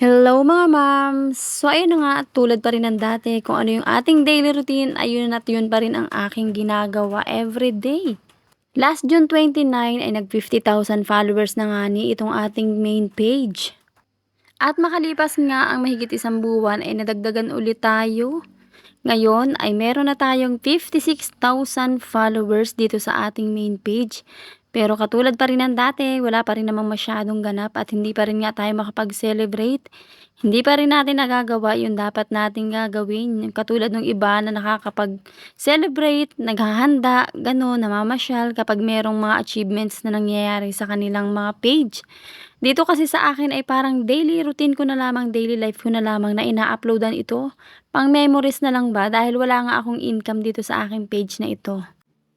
Hello mga moms! So ayun na nga, tulad pa rin ng dati, kung ano yung ating daily routine, ayun at yun pa rin ang aking ginagawa everyday. Last June 29 ay nag 50,000 followers na nga ni itong ating main page. At makalipas nga ang mahigit isang buwan ay nadagdagan ulit tayo. Ngayon ay meron na tayong 56,000 followers dito sa ating main page. Pero katulad pa rin ng dati, wala pa rin namang masyadong ganap at hindi pa rin nga tayo makapag-celebrate. Hindi pa rin natin nagagawa yung dapat nating gagawin. Yung katulad ng iba na nakakapag-celebrate, naghahanda, gano'n, namamasyal kapag merong mga achievements na nangyayari sa kanilang mga page. Dito kasi sa akin ay parang daily routine ko na lamang, daily life ko na lamang na ina-uploadan ito. Pang memories na lang ba dahil wala nga akong income dito sa aking page na ito.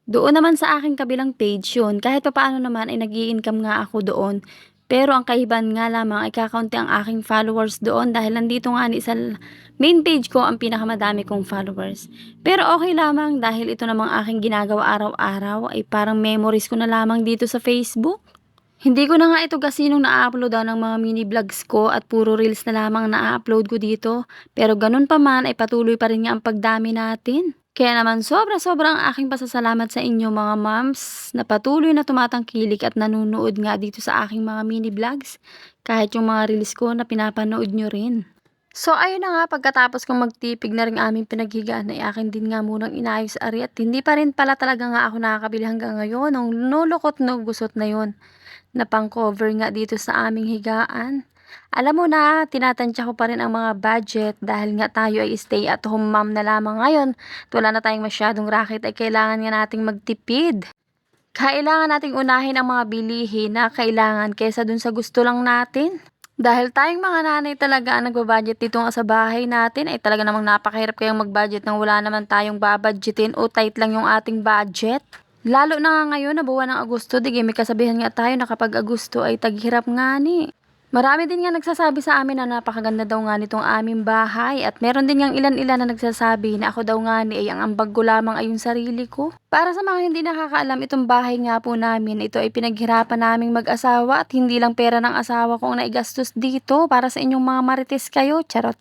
Doon naman sa aking kabilang page yun, kahit papaano naman ay nag-i-income nga ako doon. Pero ang kaibahan nga lamang ay kakaunti ang aking followers doon dahil nandito nga sa main page ko ang pinakamadami kong followers. Pero okay lamang dahil ito namang aking ginagawa araw-araw ay parang memories ko na lamang dito sa Facebook. Hindi ko na nga ito gasinong na-uploadan ng mga mini vlogs ko at puro reels na lamang na-upload ko dito. Pero ganun pa man ay patuloy pa rin nga ang pagdami natin. Kaya naman sobra-sobra ang aking pasasalamat sa inyo mga moms na patuloy na tumatangkilik at nanonood nga dito sa aking mga mini vlogs. Kahit yung mga reels ko na pinapanood nyo rin. So ayun na nga, pagkatapos kong magtipig na rin aming pinaghigaan ay akin din nga munang inayos ari at hindi pa rin pala talaga nga ako nakakabili hanggang ngayon ng nulukot no gusot na yun na pang cover nga dito sa aming higaan. Alam mo na, tinatansya ko pa rin ang mga budget dahil nga tayo ay stay at home mom na lamang ngayon. At wala na tayong masyadong racket ay kailangan nga nating magtipid. Kailangan nating unahin ang mga bilihin na kailangan kaysa dun sa gusto lang natin. Dahil tayong mga nanay talaga ang nagbabudget dito nga sa bahay natin ay talaga namang napakahirap kayang mag-budget nang wala naman tayong babudgetin o tight lang yung ating budget. Lalo na nga ngayon na buwan ng Agosto, may kasabihan nga tayo na kapag Agosto ay taghirap nga ni. Marami din nga nagsasabi sa amin na napakaganda daw nga nitong aming bahay at meron din nga ilan-ilan na nagsasabi na ako daw nga ni ay ang ambag ko lamang ay yung sarili ko. Para sa mga hindi nakakaalam, itong bahay nga po namin, ito ay pinaghirapan naming mag-asawa at hindi lang pera ng asawa ko ang naigastos dito para sa inyong mga marites kayo, charot.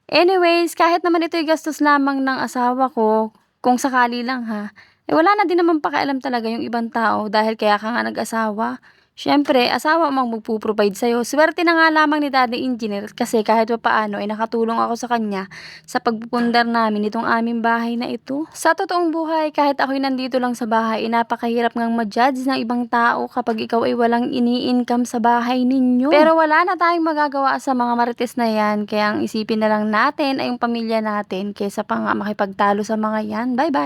Anyways, kahit naman ito ay gastos lamang ng asawa ko, kung sakali lang ha, wala na din naman pakialam talaga yung ibang tao dahil kaya ka nga nag-asawa. Siyempre, asawa mang magpuprovide sa'yo. Swerte na nga lamang ni Daddy Engineer kasi kahit pa paano ay nakatulong ako sa kanya sa pagpupundar namin itong aming bahay na ito. Sa totoong buhay, kahit ako'y nandito lang sa bahay, napakahirap ngang ma-judge ng ibang tao kapag ikaw ay walang ini-income sa bahay ninyo. Pero wala na tayong magagawa sa mga marites na yan, kaya ang isipin na lang natin ay yung pamilya natin kaysa pa nga makipagtalo sa mga yan. Bye-bye!